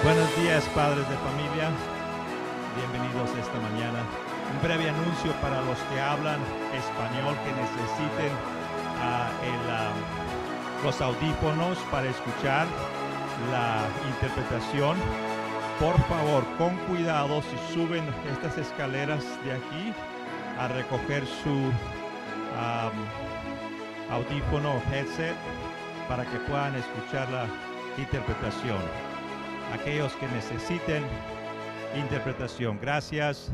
Buenos días, padres de familia. Bienvenidos esta mañana. Un breve anuncio para los que hablan español que necesiten los audífonos para escuchar la interpretación. Por favor, con cuidado, si suben estas escaleras de aquí a recoger su audífono o headset para que puedan escuchar la interpretación. Aquellos que necesiten interpretación. Gracias.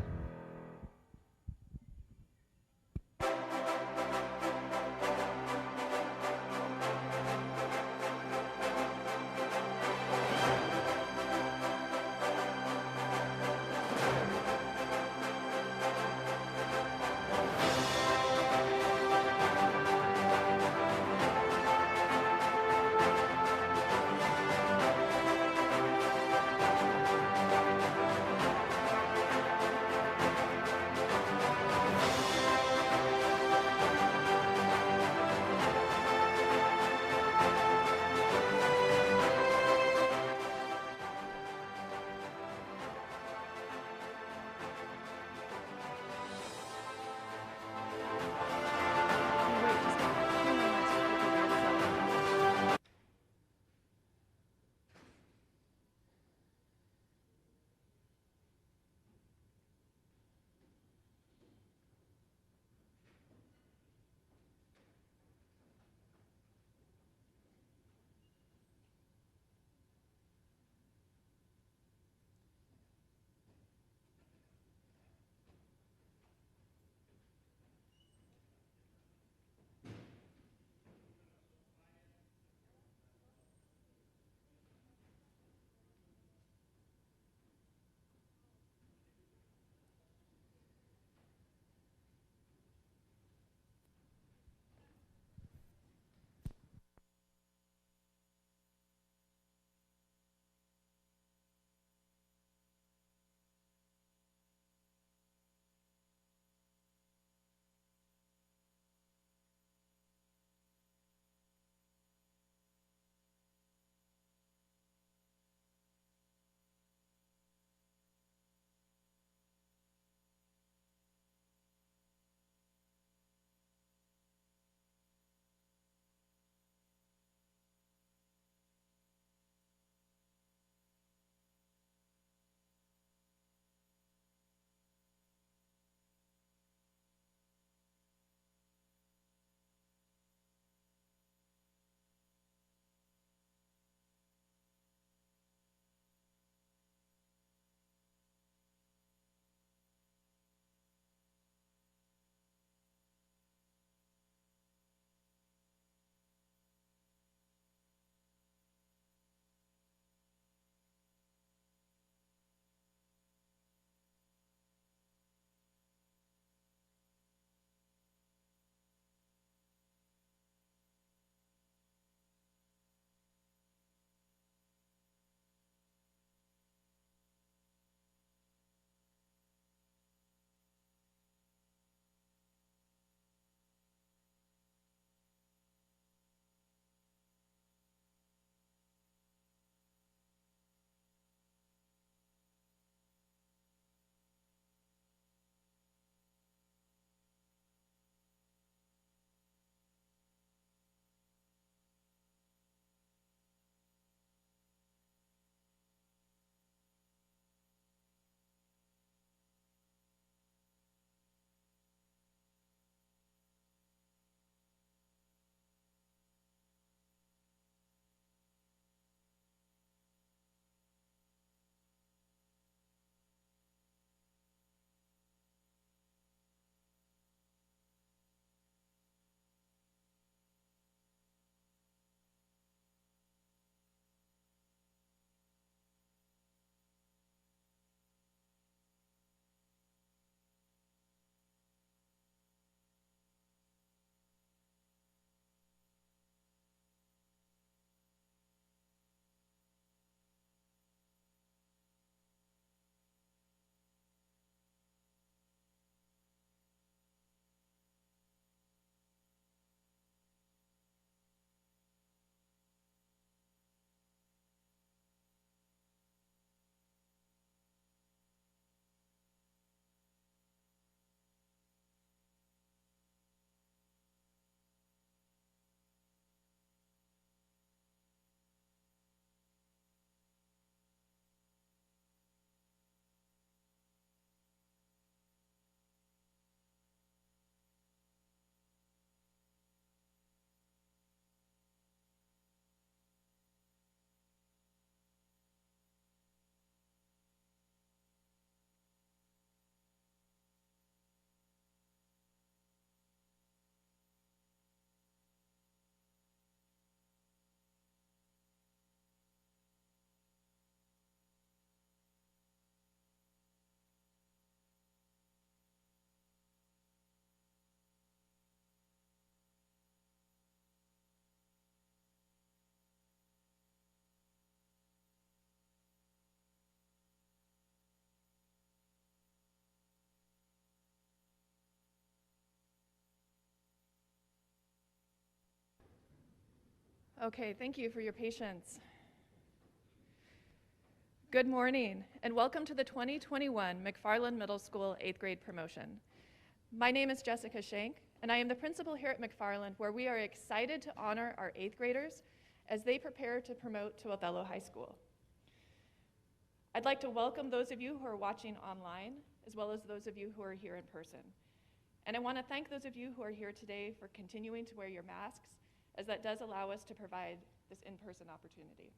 Okay, thank you for your patience. Good morning, and welcome to the 2021 McFarland Middle School 8th grade promotion. My name is Jessica Shank, and I am the principal here at McFarland, where we are excited to honor our 8th graders as they prepare to promote to Othello High School. I'd like to welcome those of you who are watching online, as well as those of you who are here in person. And I want to thank those of you who are here today for continuing to wear your masks, as that does allow us to provide this in-person opportunity.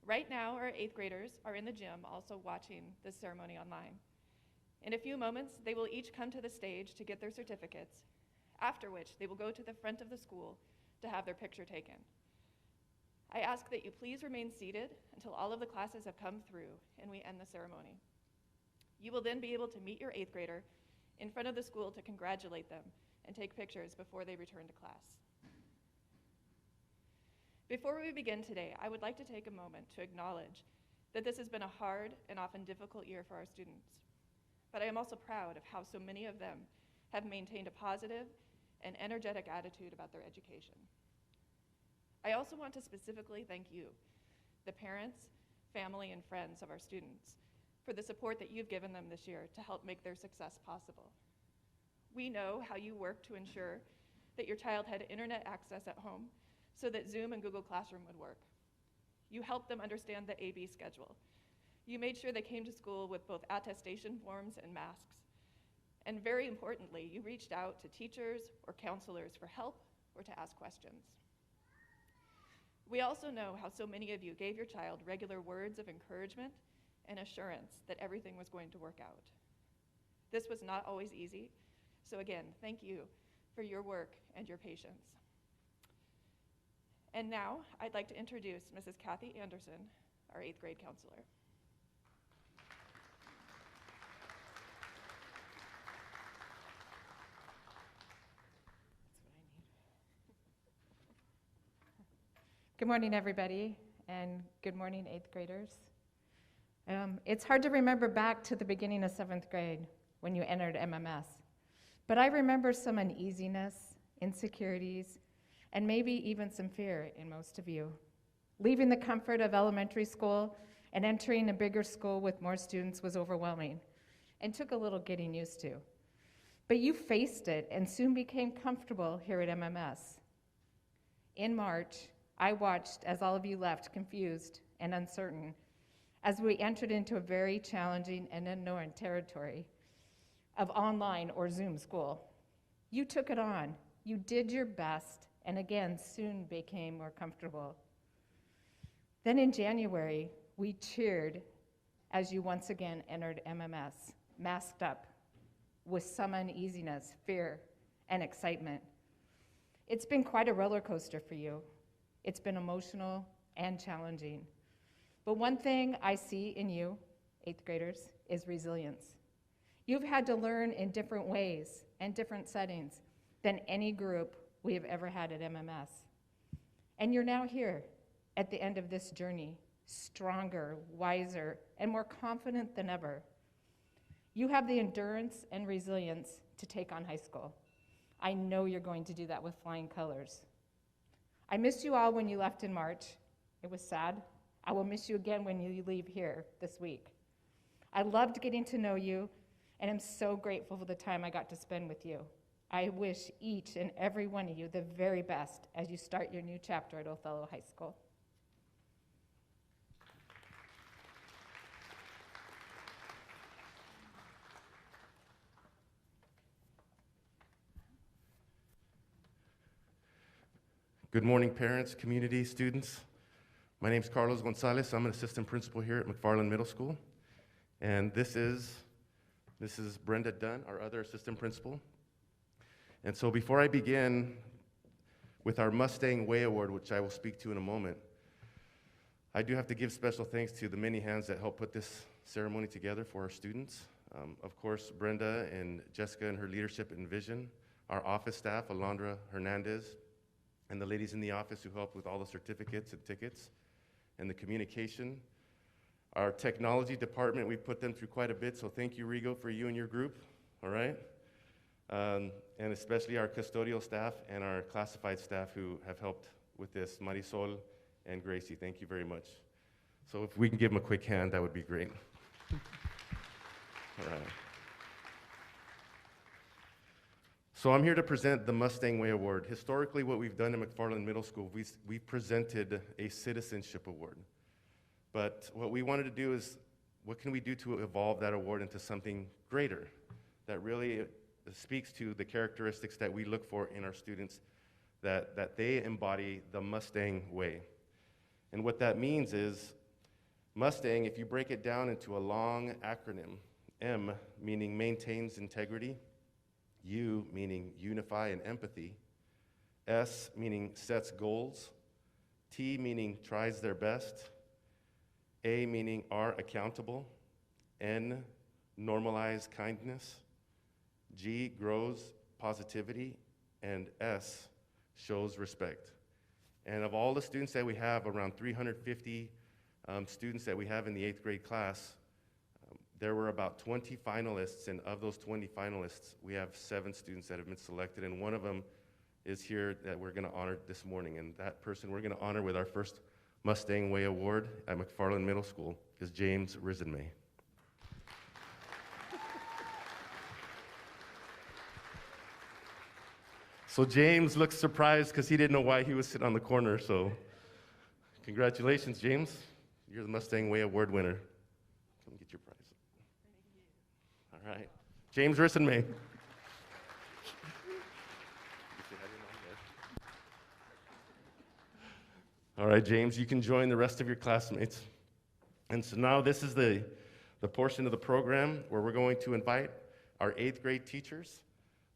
Right now, our 8th graders are in the gym also watching this ceremony online. In a few moments, they will each come to the stage to get their certificates, after which they will go to the front of the school to have their picture taken. I ask that you please remain seated until all of the classes have come through and we end the ceremony. You will then be able to meet your 8th grader in front of the school to congratulate them and take pictures before they return to class. Before we begin today, I would like to take a moment to acknowledge that this has been a hard and often difficult year for our students. But I am also proud of how so many of them have maintained a positive and energetic attitude about their education. I also want to specifically thank you, the parents, family, and friends of our students, for the support that you've given them this year to help make their success possible. We know how you work to ensure that your child had internet access at home so that Zoom and Google Classroom would work. You helped them understand the AB schedule. You made sure they came to school with both attestation forms and masks. And very importantly, you reached out to teachers or counselors for help or to ask questions. We also know how so many of you gave your child regular words of encouragement and assurance that everything was going to work out. This was not always easy, so again, thank you for your work and your patience. And now, I'd like to introduce Mrs. Kathy Anderson, our 8th grade counselor. Good morning, everybody, and good morning, 8th graders. It's hard to remember back to the beginning of 7th grade when you entered MMS, but I remember some uneasiness, insecurities, and maybe even some fear in most of you. Leaving the comfort of elementary school and entering a bigger school with more students was overwhelming and took a little getting used to. But you faced it and soon became comfortable here at MMS. In March, I watched as all of you left confused and uncertain as we entered into a very challenging and unknown territory of online or Zoom school. You took it on, you did your best, and again soon became more comfortable. Then in January, we cheered as you once again entered MMS, masked up with some uneasiness, fear, and excitement. It's been quite a roller coaster for you. It's been emotional and challenging. But one thing I see in you, 8th graders, is resilience. You've had to learn in different ways and different settings than any group we have ever had at MMS. And you're now here at the end of this journey, stronger, wiser, and more confident than ever. You have the endurance and resilience to take on high school. I know you're going to do that with flying colors. I missed you all when you left in March. It was sad. I will miss you again when you leave here this week. I loved getting to know you, and I'm so grateful for the time I got to spend with you. I wish each and every one of you the very best as you start your new chapter at Othello High School. Good morning, parents, community, students. My name is Carlos Gonzalez. I'm an assistant principal here at McFarland Middle School. And this is Brenda Dunn, our other assistant principal. And so before I begin with our Mustang Way Award, which I will speak to in a moment, I do have to give special thanks to the many hands that helped put this ceremony together for our students. Of course, Brenda and Jessica and her leadership and vision, our office staff, Alondra Hernandez, and the ladies in the office who helped with all the certificates and tickets, and the communication. Our technology department, we put them through quite a bit, so thank you, Rigo, for you and your group, all right? and especially our custodial staff and our classified staff who have helped with this, Marisol and Gracie. Thank you very much. So if we can give them a quick hand, that would be great. All right. So I'm here to present the Mustang Way Award. Historically, what we've done in McFarland Middle School, we've presented a citizenship award. But what we wanted to do is, what can we do to evolve that award into something greater that really speaks to the characteristics that we look for in our students, that they embody the Mustang way. And what that means is, Mustang, if you break it down into a long acronym, M meaning maintains integrity, U meaning unify and empathy, S meaning sets goals, T meaning tries their best, A meaning are accountable, N normalize kindness, G grows positivity, and S shows respect. And of all the students that we have, around 350 students that we have in the 8th grade class, there were about 20 finalists, and of those 20 finalists, we have 7 students that have been selected, and one of them is here that we're gonna honor this morning, and that person we're gonna honor with our first Mustang Way Award at McFarland Middle School is James Risenmay. So James looks surprised because he didn't know why he was sitting on the corner, so congratulations, James. You're the Mustang Way Award winner. Come get your prize. All right. James Risenmay. All right, James, you can join the rest of your classmates. And so now this is the portion of the program where we're going to invite our 8th grade teachers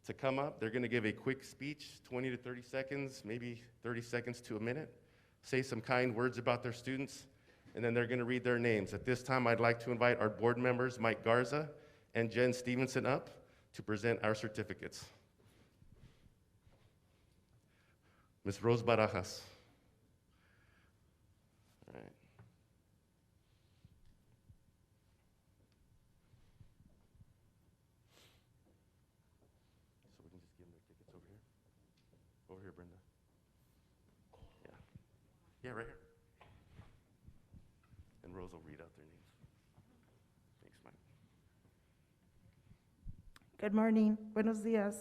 to come up. They're going to give a quick speech, 20 to 30 seconds, maybe 30 seconds to a minute, say some kind words about their students, and then they're going to read their names. At this time, I'd like to invite our board members, Mike Garza and Jen Stevenson, up to present our certificates. Ms. Rose Barajas. All right. So we can just give them their tickets over here? Over here, Brenda. Yeah. Yeah, right here. And Rose will read out their names. Thanks, Mike. Good morning. Buenos días.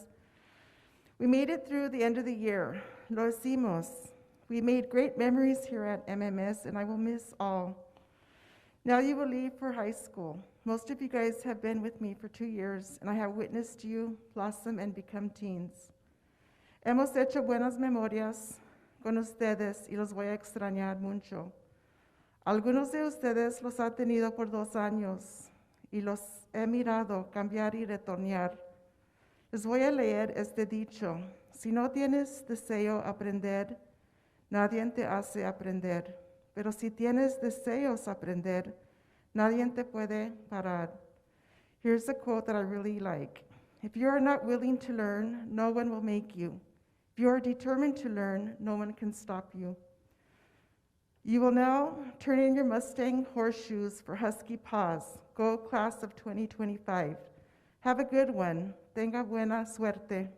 We made it through the end of the year. Lo hicimos. We made great memories here at MMS, and I will miss all. Now you will leave for high school. Most of you guys have been with me for 2 years, and I have witnessed you blossom and become teens. Hemos hecho buenas memorias con ustedes y los voy a extrañar mucho. Algunos de ustedes los ha tenido por 2 años y los he mirado cambiar y retornar. Les voy a leer este dicho: si no tienes deseo aprender, nadie te hace aprender. Pero si tienes deseos aprender, nadie te puede parar. Here's a quote that I really like. If you are not willing to learn, no one will make you. If you are determined to learn, no one can stop you. You will now turn in your Mustang horseshoes for Husky Paws. Go class of 2025. Have a good one. Tenga buena suerte.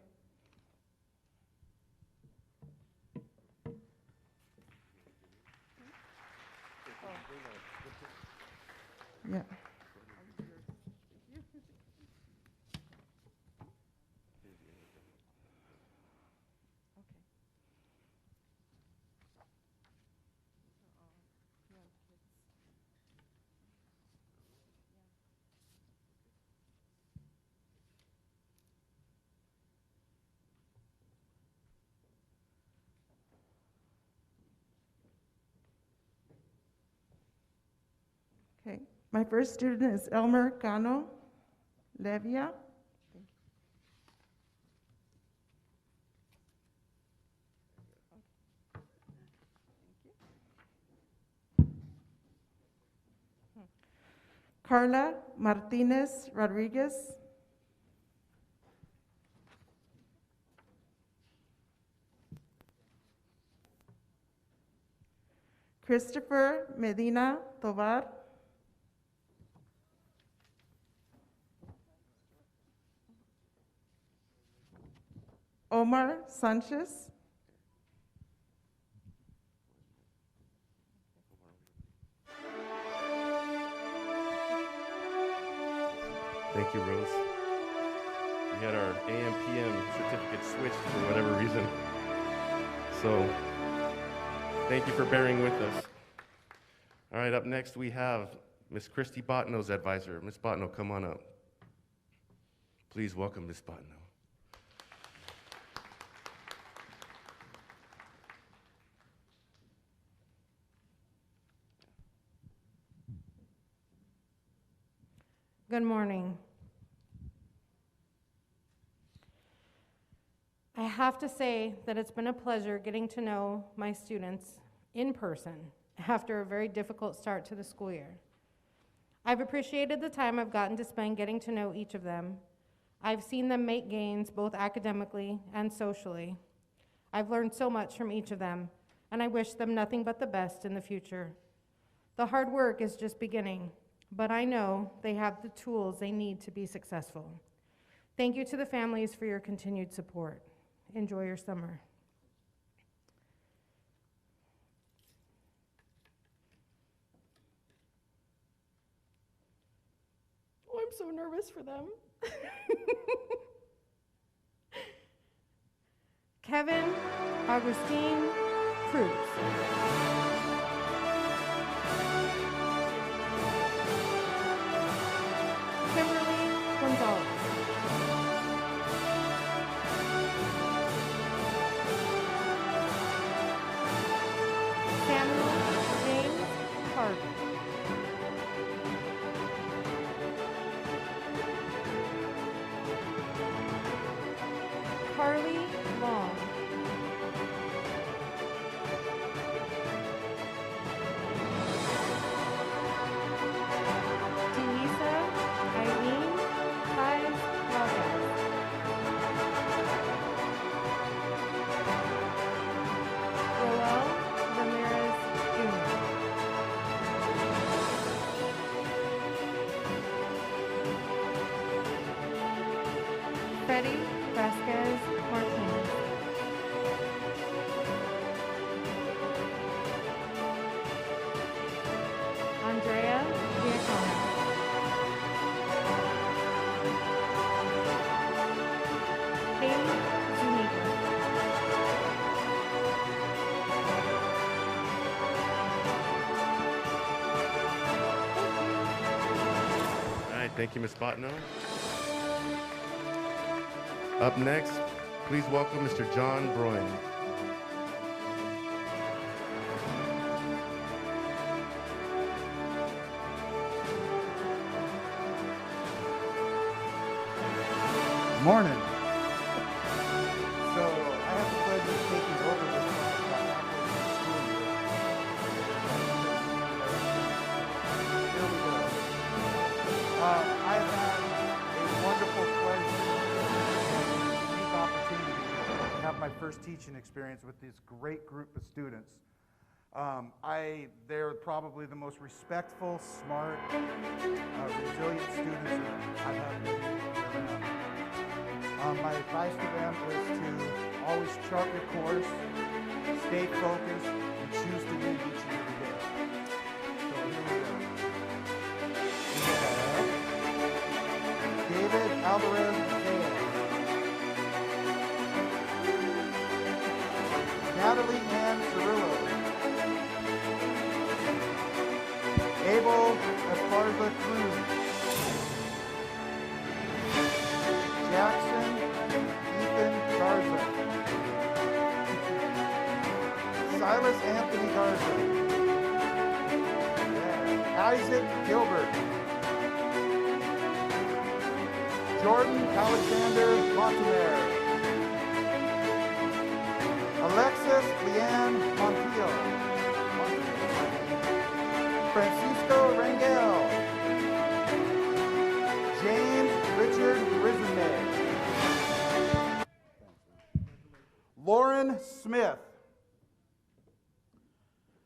Yeah. Okay, my first student is Elmer Cano Levia. Carla Martinez Rodriguez. Christopher Medina Tovar. Omar Sanchez. Thank you, Rose. We had our AM/PM certificate switched for whatever reason. So thank you for bearing with us. All right, up next we have Miss Christy Botnow's advisor. Miss Botnow, come on up. Please welcome Miss Botnow. Good morning. I have to say that it's been a pleasure getting to know my students in person after a very difficult start to the school year. I've appreciated the time I've gotten to spend getting to know each of them. I've seen them make gains both academically and socially. I've learned so much from each of them, and I wish them nothing but the best in the future. The hard work is just beginning, but I know they have the tools they need to be successful. Thank you to the families for your continued support. Enjoy your summer. Oh, I'm so nervous for them. Kevin Augustine Cruz. Kimberly Gonzalez. Samuel James Harvey. Carly Long. Delisa Eileen Paz Vargas. Joel Ramirez Jr. Freddie Vasquez Martinez. Andrea Giacomo. Haley Zuniga. All right, thank you, Ms. Botnow. Up next, please welcome Mr. John Broyne. Morning. So I have the pleasure of taking over this school year. Here we go. I've had a wonderful pleasure and unique opportunity to have my first teaching experience with this great group of students. They're probably the most respectful, smart, resilient students that I've had been around. My advice to them is to always chart your course, stay focused, and choose to win each and every day. So here we go. We have David Alvarez Zayas. Natalie Ann Cirillo. Abel Esparza Cruz. Jackson Ethan Garza. Silas Anthony Garza. Yeah. Isaac Gilbert. Jordan Alexander Montemare. Alexis Leanne Montiel. Francisco Rangel. James Richard Risenay. Lauren Smith.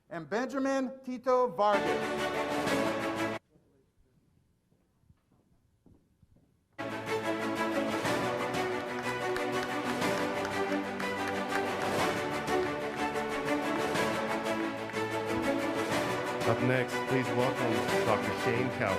And Benjamin Tito Vargas. Up next, please welcome Dr. Shane Couch.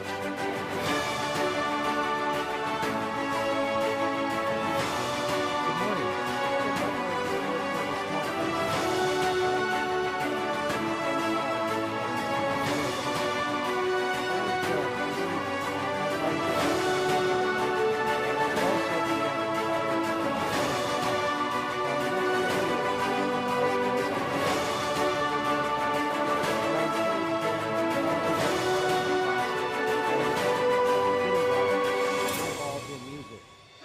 Involved in music,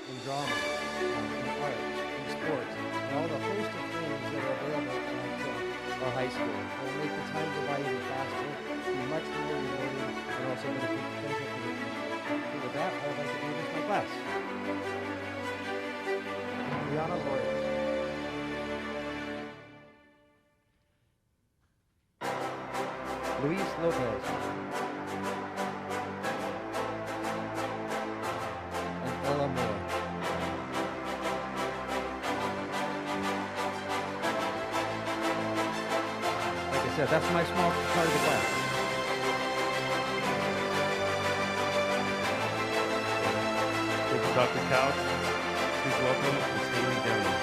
in drama, in art, in sports, and all the host of things that are available at our high school. It will make the time go by even faster, be much more rewarding, and also benefit potential for you. So with that, I would like to introduce my class. Brianna Lawrence. Luis Lopez. And Ella Moore. Like I said, that's my small part of the class. Thank you, Dr. Couch. Please welcome Ms. Haley Downey.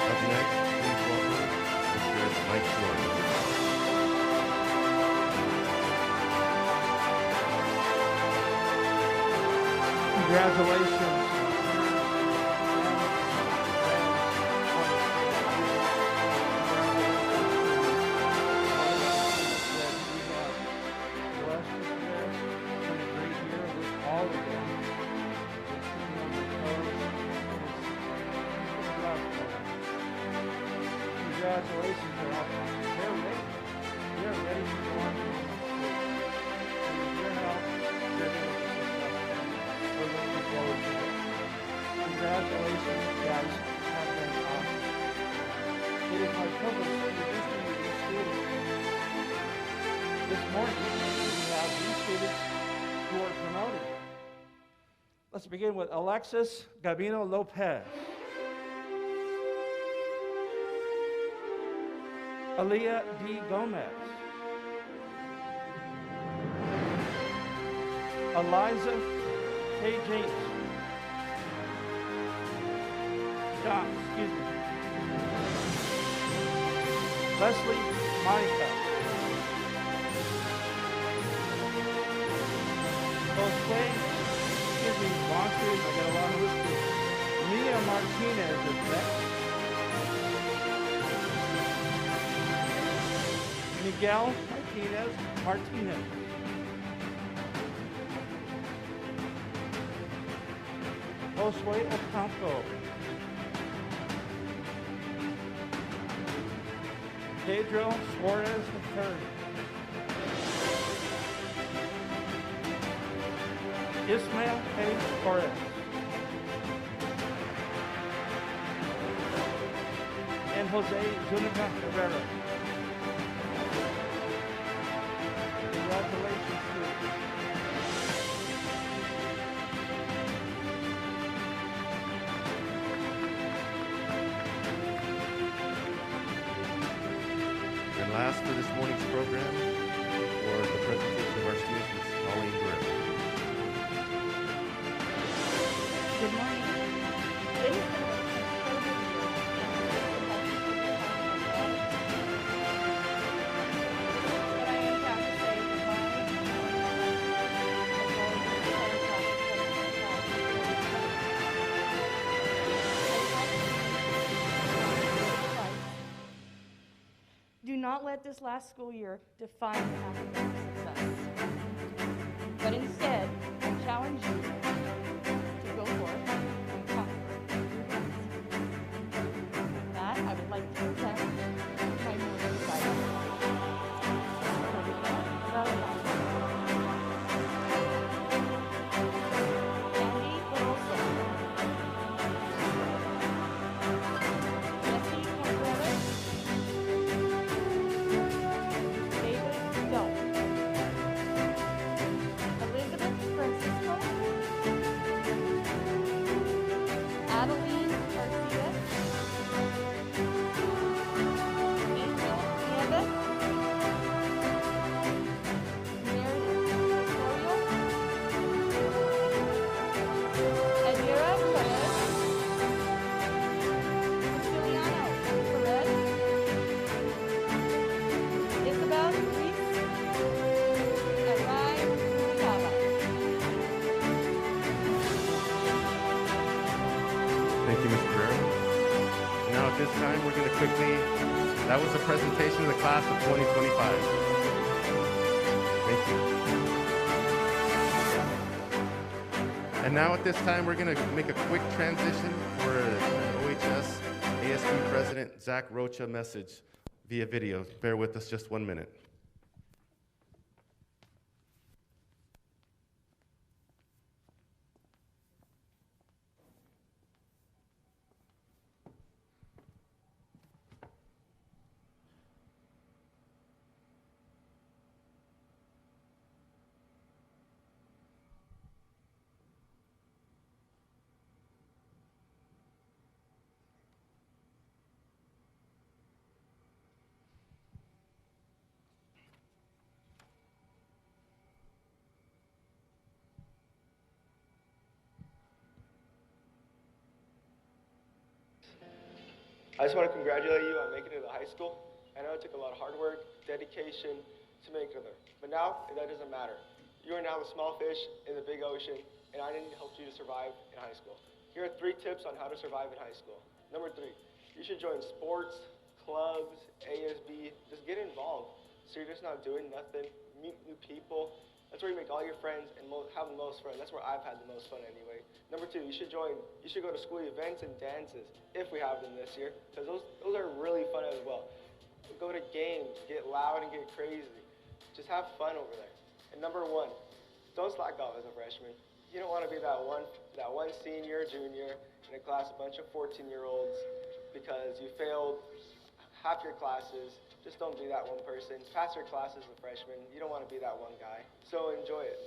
Up next, please welcome Mr. Mike Jordan. Congratulations. Congratulations, they're all they're ready. They're ready to go on to the next stage. And with your help, they're going to be successful. We're looking forward to it. Congratulations, you guys have been awesome. It is my privilege to introduce you to these students. This morning, we have these students who are promoted. Let's begin with Alexis Gabino Lopez. Aaliyah D. Gomez. Eliza K. James. Leslie Monica. Jose, Monsters, I got a lot of whiskey. Mia Martinez is next. Miguel Martinez. Josue Ocampo. Pedro Suarez III. Ismael A. Torres. And Jose Zuniga Rivera. Congratulations, students. class for this morning's program for the presentation of our students, Ms. Colleen Britt. Good morning. It has been an incredible year. But I am proud to say that my do not let this last school year define your academic success. But instead, I challenge you to go forth and conquer your dreams. With that, I would like to present my board advisor. Andy Littleson. Jesse Contreras. David Delp. Elizabeth Francisco. Adeline Garcia. Angel Nieves. Meredith Osorio. Adira Perez. Juliano Perez. Isabel Ruiz. And Ryan Ruiz. Thank you, Ms. Pereira. Now at this time, we're going to quickly, that was the presentation of the class of 2025. Thank you. And now at this time, we're going to make a quick transition for an OHS ASB President Zach Rocha message via video. Bear with us just 1 minute. I just want to congratulate you on making it to high school. I know it took a lot of hard work, dedication to make it there. But now, that doesn't matter. You are now the small fish in the big ocean, and I need to help you to survive in high school. Here are 3 tips on how to survive in high school. Number 3, you should join sports, clubs, ASB. Just get involved so you're just not doing nothing. Meet new people. That's where you make all your friends and have the most fun. That's where I've had the most fun anyway. Number 2, you should go to school events and dances, if we have them this year, because those are really fun as well. Go to games, get loud and get crazy. Just have fun over there. And number 1, don't slack off as a freshman. You don't want to be that one senior, junior in a class, a bunch of 14-year-olds, because you failed half your classes. Just don't be that one person. Pass your class as a freshman. You don't want to be that one guy. So enjoy it.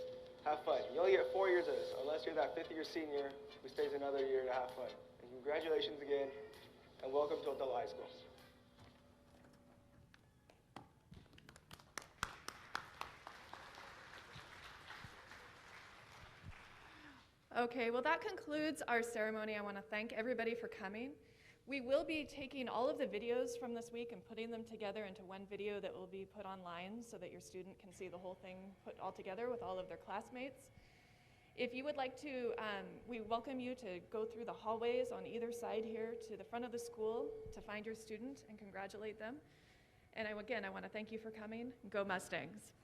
Have fun. You only get 4 years of this. Unless you're that 5th-year senior who stays another year to have fun. And congratulations again, and welcome to Othello High School. Okay, well that concludes our ceremony. I want to thank everybody for coming. We will be taking all of the videos from this week and putting them together into one video that will be put online so that your student can see the whole thing put all together with all of their classmates. If you would like to, we welcome you to go through the hallways on either side here to the front of the school to find your student and congratulate them. And again, I want to thank you for coming. Go Mustangs.